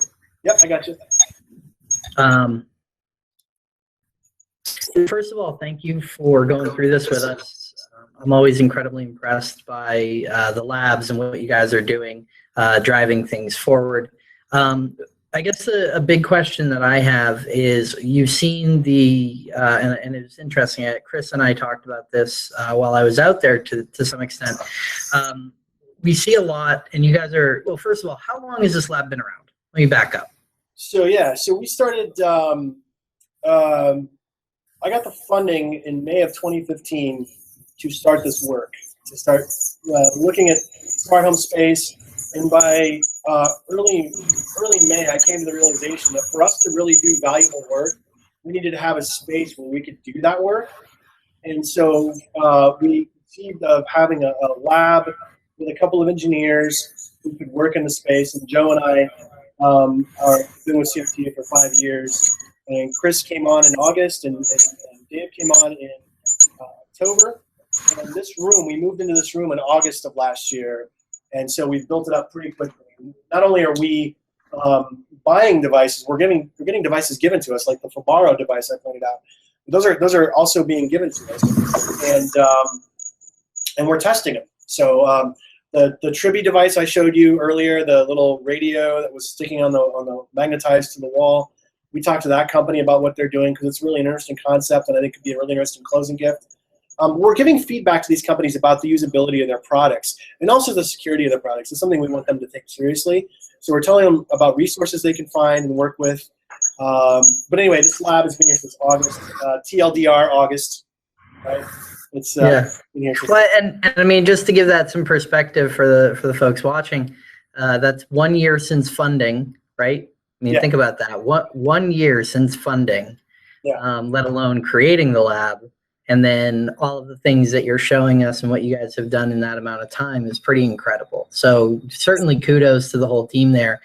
Yep, I got you. First of all, thank you for going through this with us. I'm always incredibly impressed by the labs and what you guys are doing, driving things forward. I guess a big question that I have is, you've seen the, and it's interesting, Chris and I talked about this while I was out there to some extent. We see a lot, and you guys are, well, first of all, how long has this lab been around? Let me back up. So we started, I got the funding in May of 2015 to start this work, to start looking at smart home space. And by early May, I came to the realization that for us to really do valuable work, we needed to have a space where we could do that work. And so we conceived of having a lab with a couple of engineers who could work in the space. And Joe and I are been with CRT for 5 years. And Chris came on in August, and Dave came on in October. And this room, we moved into this room in August of last year. And so we built it up pretty quickly. Not only are we buying devices, we're getting devices given to us, like the Fabaro device I pointed out. Those are also being given to us, and we're testing them. So the Tribi device I showed you earlier, the little radio that was sticking on the magnetized to the wall, we talked to that company about what they're doing, because it's really an interesting concept, and I think it could be a really interesting closing gift. We're giving feedback to these companies about the usability of their products and also the security of their products. It's something we want them to take seriously. So we're telling them about resources they can find and work with. But anyway, this lab has been here since August, TLDR August, right? It's been here since. Well, and I mean, just to give that some perspective for the folks watching, that's 1 year since funding, right? I mean, think about that. 1 year since funding, let alone creating the lab. And then all of the things that you're showing us and what you guys have done in that amount of time is pretty incredible. So certainly kudos to the whole team there.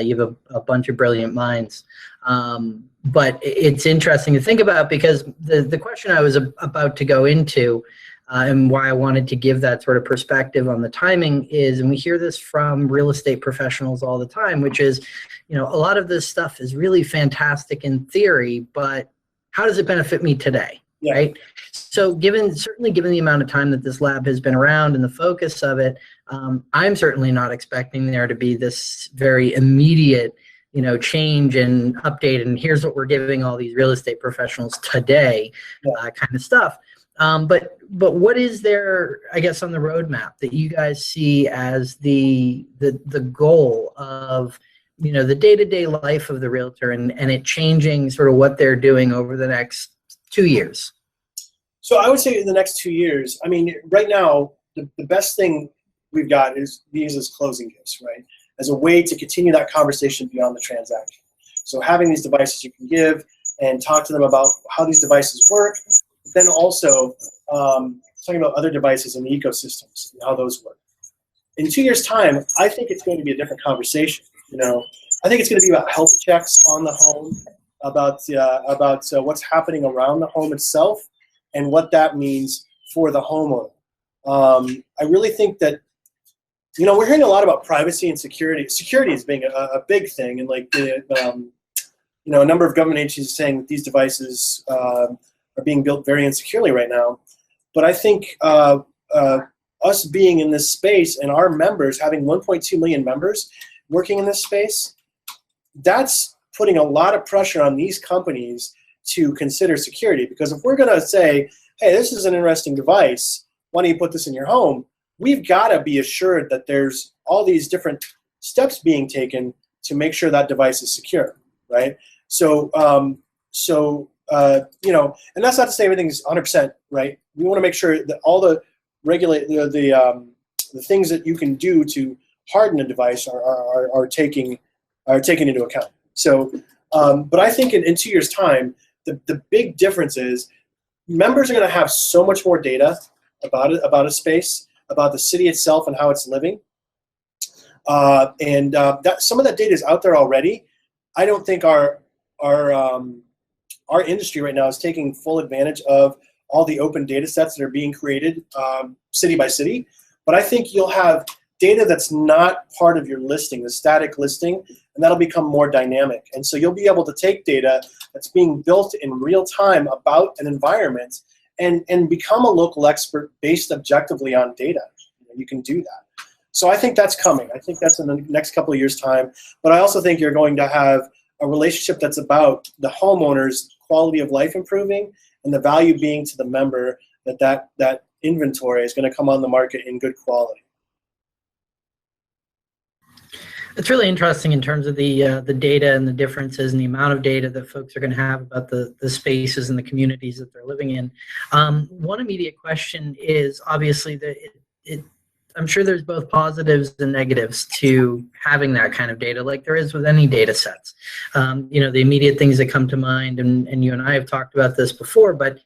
You have a bunch of brilliant minds. But it's interesting to think about, because the question I was about to go into and why I wanted to give that sort of perspective on the timing is, and we hear this from real estate professionals all the time, which is, a lot of this stuff is really fantastic in theory, but how does it benefit me today? Yeah. Right. So certainly given the amount of time that this lab has been around and the focus of it, I'm certainly not expecting there to be this very immediate, change and update, and here's what we're giving all these real estate professionals today, kind of stuff. But what is there, I guess, on the roadmap that you guys see as the goal of the day-to-day life of the realtor and it changing sort of what they're doing over the next 2 years? So I would say in the next 2 years, I mean, right now, the best thing we've got is these as closing gifts, right? As a way to continue that conversation beyond the transaction. So having these devices you can give and talk to them about how these devices work, but then also talking about other devices in the ecosystems and how those work. In 2 years' time, I think it's going to be a different conversation. I think it's going to be about health checks on the home, about what's happening around the home itself, and what that means for the homeowner. I really think that, we're hearing a lot about privacy and security. Security is being a big thing, and like a number of government agencies are saying that these devices are being built very insecurely right now. But I think us being in this space and our members, having 1.2 million members working in this space, that's putting a lot of pressure on these companies to consider security. Because if we're going to say, hey, this is an interesting device, why don't you put this in your home? We've got to be assured that there's all these different steps being taken to make sure that device is secure, right? So, and that's not to say everything's 100%, right? We want to make sure that all the the things that you can do to harden a device are taken into account. So, but I think in 2 years' time, the big difference is members are going to have so much more data about a space, about the city itself and how it's living, and that some of that data is out there already. I don't think our industry right now is taking full advantage of all the open data sets that are being created city by city. But I think you'll have data that's not part of your listing, the static listing, and that'll become more dynamic. And so you'll be able to take data that's being built in real time about an environment and become a local expert based objectively on data. You can do that. So I think that's coming. I think that's in the next couple of years' time. But I also think you're going to have a relationship that's about the homeowner's quality of life improving and the value being to the member that inventory is going to come on the market in good quality. It's really interesting in terms of the data and the differences and the amount of data that folks are going to have about the spaces and the communities that they're living in. One immediate question is obviously that I'm sure there's both positives and negatives to having that kind of data, like there is with any data sets. The immediate things that come to mind, and you and I have talked about this before, but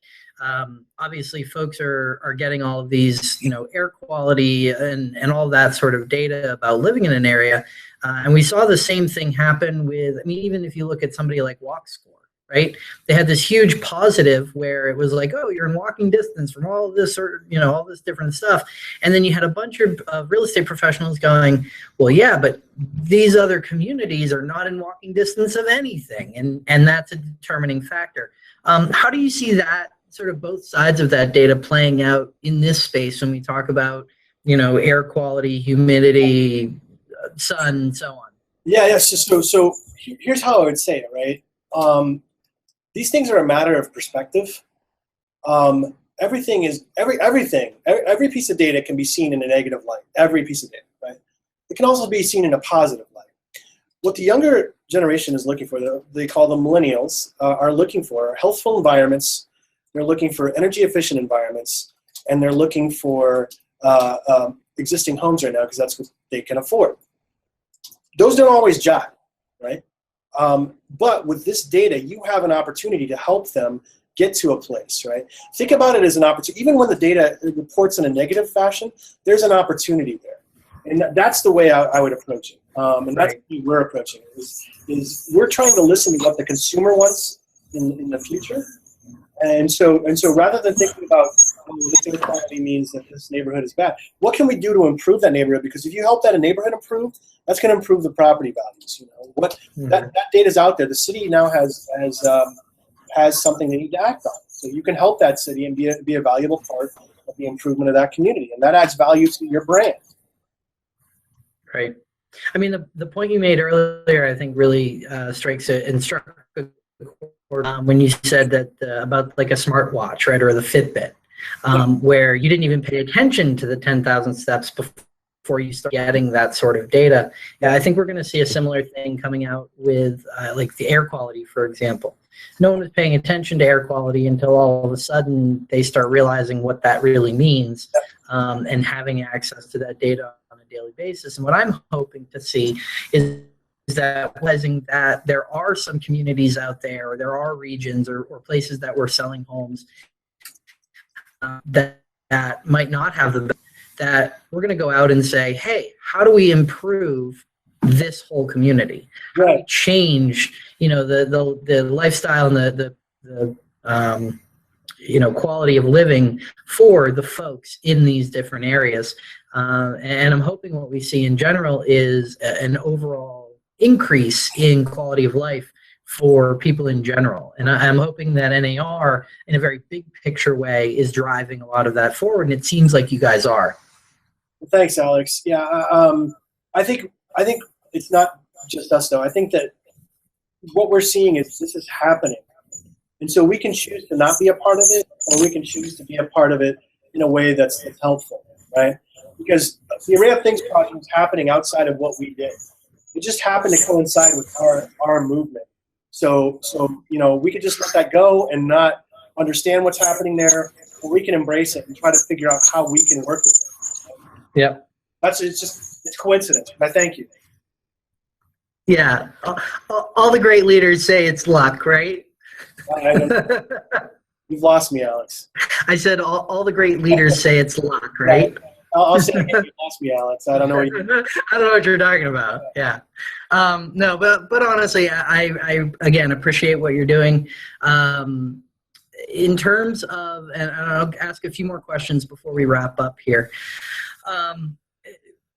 obviously folks are getting all of these, air quality and all that sort of data about living in an area. And we saw the same thing happen with, even if you look at somebody like WalkScore, right? They had this huge positive where it was like, oh, you're in walking distance from all of this, or, all this different stuff. And then you had a bunch of real estate professionals going, well, yeah, but these other communities are not in walking distance of anything. And that's a determining factor. How do you see that sort of both sides of that data playing out in this space when we talk about, air quality, humidity, sun, and so on? Yeah. So here's how I would say it, right? These things are a matter of perspective. Every piece of data can be seen in a negative light. Every piece of data, right? It can also be seen in a positive light. What the younger generation is looking for, they call them millennials, are looking for healthful environments. They're looking for energy efficient environments, and they're looking for existing homes right now because that's what they can afford. Those don't always jive, right? But with this data, you have an opportunity to help them get to a place, right? Think about it as an opportunity. Even when the data reports in a negative fashion, there's an opportunity there. And that's the way I would approach it. And that's the way we're approaching it, is we're trying to listen to what the consumer wants in the future. And so rather than thinking about this inequality means that this neighborhood is bad, what can we do to improve that neighborhood? Because if you help that neighborhood improve, that's going to improve the property values. That data is out there. The city now has something they need to act on. So you can help that city and be a valuable part of the improvement of that community, and that adds value to your brand. Right. I mean, the point you made earlier, I think, really strikes a and struck a chord, when you said that about like a smartwatch, right, or the Fitbit, where you didn't even pay attention to the 10,000 steps before you start getting that sort of data. Yeah, I think we're going to see a similar thing coming out with like the air quality, for example. No one was paying attention to air quality until all of a sudden they start realizing what that really means, and having access to that data on a daily basis. And what I'm hoping to see is that realizing that there are some communities out there, or there are regions or places that we're selling homes that might not have that we're going to go out and say, hey, how do we improve this whole community? How do we change, the lifestyle and the quality of living for the folks in these different areas? And I'm hoping what we see in general is an overall increase in quality of life for people in general. And I'm hoping that NAR, in a very big picture way, is driving a lot of that forward. And it seems like you guys are. Thanks, Alex. Yeah, I think it's not just us, though. I think that what we're seeing is this is happening. And so we can choose to not be a part of it, or we can choose to be a part of it in a way that's helpful, right? Because the Array of Things project was happening outside of what we did. It just happened to coincide with our movement. So we could just let that go and not understand what's happening there, or we can embrace it and try to figure out how we can work with it. Yeah. It's coincidence. But thank you. Yeah. All the great leaders say it's luck, right? You've lost me, Alex. I said all the great leaders say it's luck, right? I'll say again, you lost me, Alex. I don't know what you're talking about. Yeah. No, but honestly, I again appreciate what you're doing. In terms of, and I'll ask a few more questions before we wrap up here.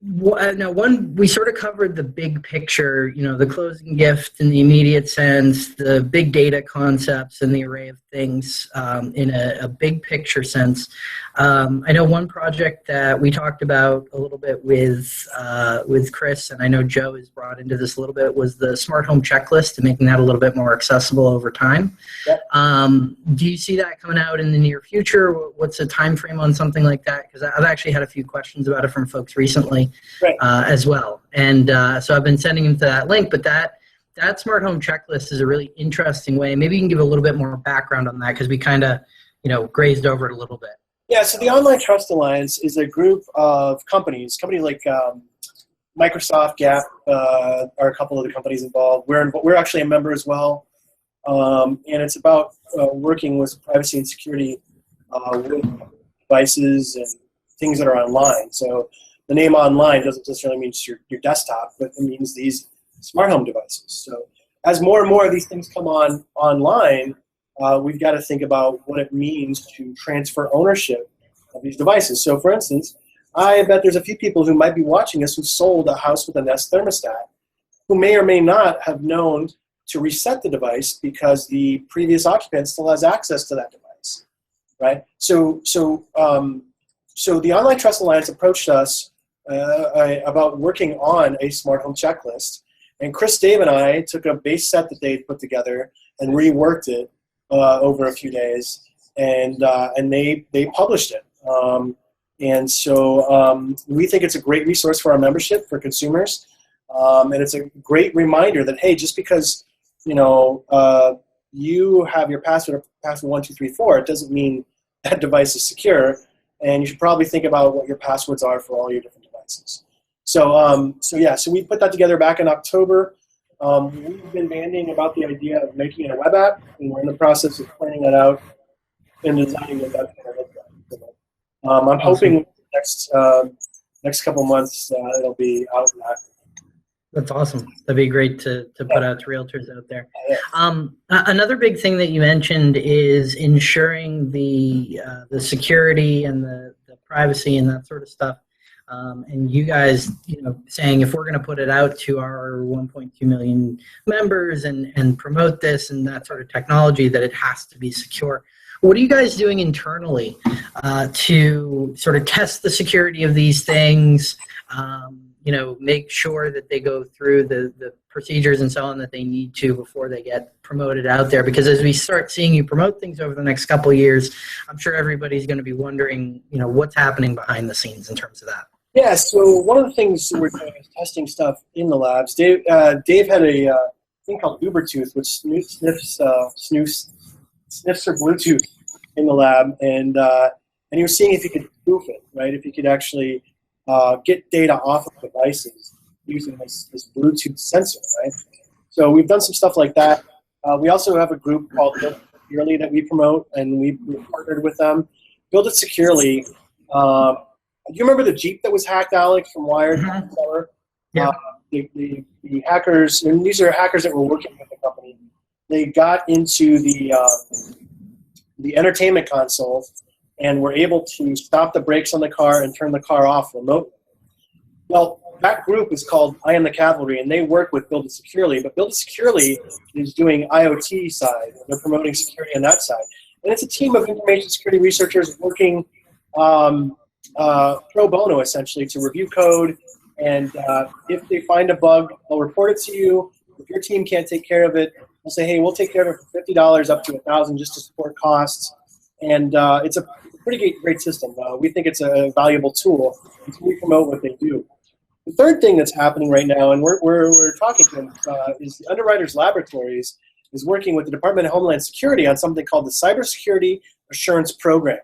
Now, we sort of covered the big picture, the closing gift in the immediate sense, the big data concepts and the Array of Things in a big picture sense. I know one project that we talked about a little bit with Chris, and I know Joe is brought into this a little bit, was the smart home checklist and making that a little bit more accessible over time. Yep. Do you see that coming out in the near future? What's the time frame on something like that? Because I've actually had a few questions about it from folks recently. Right. As well. And so I've been sending them to that link, but that smart home checklist is a really interesting way. Maybe you can give a little bit more background on that, because we kind of, grazed over it a little bit. Yeah, so the Online Trust Alliance is a group of companies like Microsoft, Gap, are a couple of the companies involved. We're actually a member as well. And it's about working with privacy and security with devices and things that are online. So the name online doesn't necessarily mean just your desktop, but it means these smart home devices. So as more and more of these things come online, we've got to think about what it means to transfer ownership of these devices. So for instance, I bet there's a few people who might be watching this who sold a house with a Nest thermostat, who may or may not have known to reset the device because the previous occupant still has access to that device, right? So the Online Trust Alliance approached us about working on a smart home checklist, and Chris, Dave, and I took a base set that they put together and reworked it over a few days, and they published it. And so we think it's a great resource for our membership, for consumers, and it's a great reminder that, hey, just because you have your password 1234, it doesn't mean that device is secure, and you should probably think about what your passwords are for all your different devices. So we put that together back in October. We've been banding about the idea of making it a web app, and we're in the process of planning that out and designing what that's going to look like. I'm hoping next couple months it'll be out of that. That's awesome. That'd be great to put out to realtors out there. Another big thing that you mentioned is ensuring the security and the privacy and that sort of stuff. And you guys, saying if we're going to put it out to our 1.2 million members and promote this and that sort of technology, that it has to be secure. What are you guys doing internally to sort of test the security of these things? make sure that they go through the procedures and so on that they need to before they get promoted out there. Because as we start seeing you promote things over the next couple of years, I'm sure everybody's going to be wondering, what's happening behind the scenes in terms of that. Yeah, so one of the things we're doing is testing stuff in the labs. Dave had a thing called Ubertooth, which sniffs for Bluetooth in the lab, and he was seeing if he could spoof it, right? If he could actually get data off of devices using this Bluetooth sensor, right? So we've done some stuff like that. We also have a group called Build It Securely that we promote, and we've partnered with them. Build It Securely. Do you remember the Jeep that was hacked, Alex, from Wired? Mm-hmm. Yeah. The hackers, and these are hackers that were working with the company. They got into the entertainment console and were able to stop the brakes on the car and turn the car off remotely. Well, that group is called I Am the Cavalry, and they work with Build It Securely. But Build It Securely is doing IoT side. They're promoting security on that side. And it's a team of information security researchers working pro bono, essentially, to review code. And if they find a bug, they'll report it to you. If your team can't take care of it, they'll say, hey, we'll take care of it for $50 up to $1,000 just to support costs. And it's a pretty great system. We think it's a valuable tool to promote what they do. The third thing that's happening right now, and we're talking to them, is the Underwriters Laboratories is working with the Department of Homeland Security on something called the Cybersecurity Assurance Program.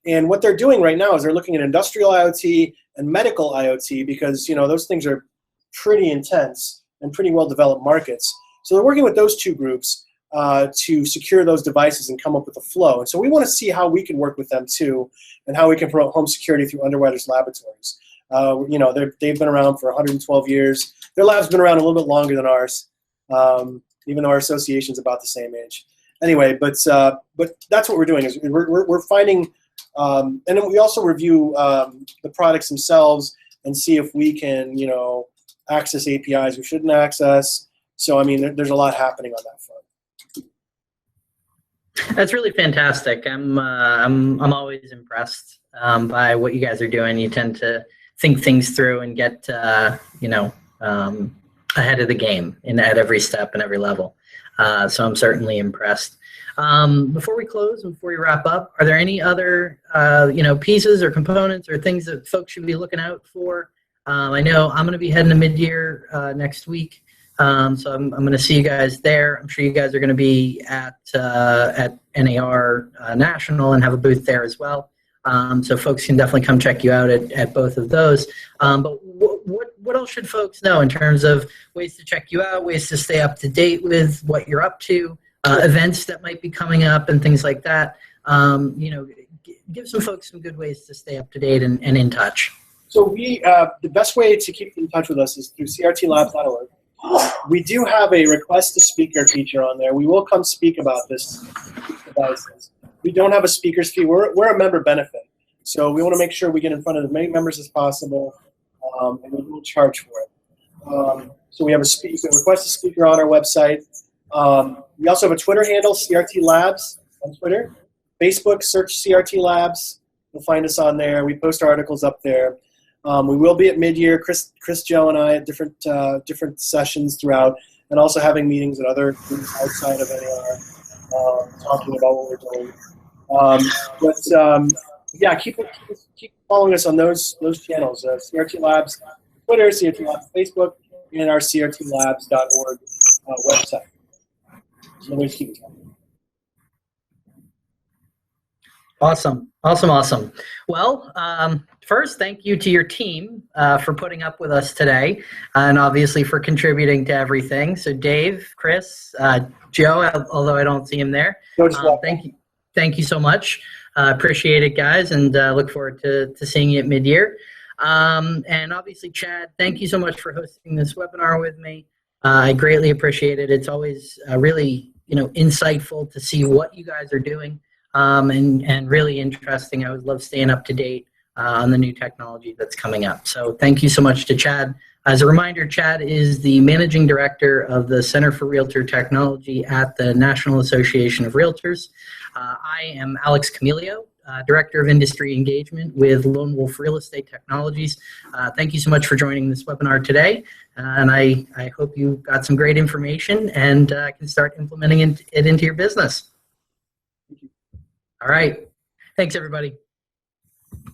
And what they're doing right now is they're looking at industrial IoT and medical IoT because, those things are pretty intense and pretty well-developed markets. So they're working with those two groups to secure those devices and come up with a flow. And so we want to see how we can work with them too and how we can promote home security through Underwriters Laboratories. They've been around for 112 years. Their lab's been around a little bit longer than ours, even though our association's about the same age. Anyway, but that's what we're doing is we're finding, and then we also review the products themselves and see if we can, access APIs we shouldn't access. So there's a lot happening on that front. That's really fantastic. I'm always impressed by what you guys are doing. You tend to think things through and get ahead of the game at every step and every level. So I'm certainly impressed. Before we close, before we wrap up, are there any other pieces or components or things that folks should be looking out for? I know I'm going to be heading to mid-year next week. So I'm going to see you guys there. I'm sure you guys are going to be at NAR National and have a booth there as well. So folks can definitely come check you out at both of those. But what else should folks know in terms of ways to check you out, ways to stay up to date with what you're up to, events that might be coming up and things like that? Give some folks some good ways to stay up to date and in touch. So the best way to keep in touch with us is through crtlabs.org. We do have a request to speaker feature on there. We will come speak about these devices. We don't have a speaker's fee. We're a member benefit. So we want to make sure we get in front of as many members as possible, and we will charge for it. So we have a request to speaker on our website. We also have a Twitter handle, CRT Labs on Twitter. Facebook, search CRT Labs. You'll find us on there. We post articles up there. We will be at mid-year, Chris, Joe, and I at different sessions throughout, and also having meetings at other groups outside of NAR, talking about what we're doing. Yeah, keep following us on those channels, CRT Labs Twitter, CRT Labs Facebook, and our crtlabs.org website. So let's keep it going. Awesome. Well, first, thank you to your team for putting up with us today and obviously for contributing to everything. So Dave, Chris, Joe, although I don't see him there, thank you so much. Appreciate it, guys, and look forward to seeing you at mid-year. And obviously, Chad, thank you so much for hosting this webinar with me. I greatly appreciate it. It's always really insightful to see what you guys are doing. And really interesting. I would love staying up to date on the new technology that's coming up. So thank you so much to Chad. As a reminder, Chad is the Managing Director of the Center for Realtor Technology at the National Association of Realtors. I am Alex Camilio, Director of Industry Engagement with Lone Wolf Real Estate Technologies. Thank you so much for joining this webinar today. And I hope you got some great information and can start implementing it into your business. All right. Thanks, everybody.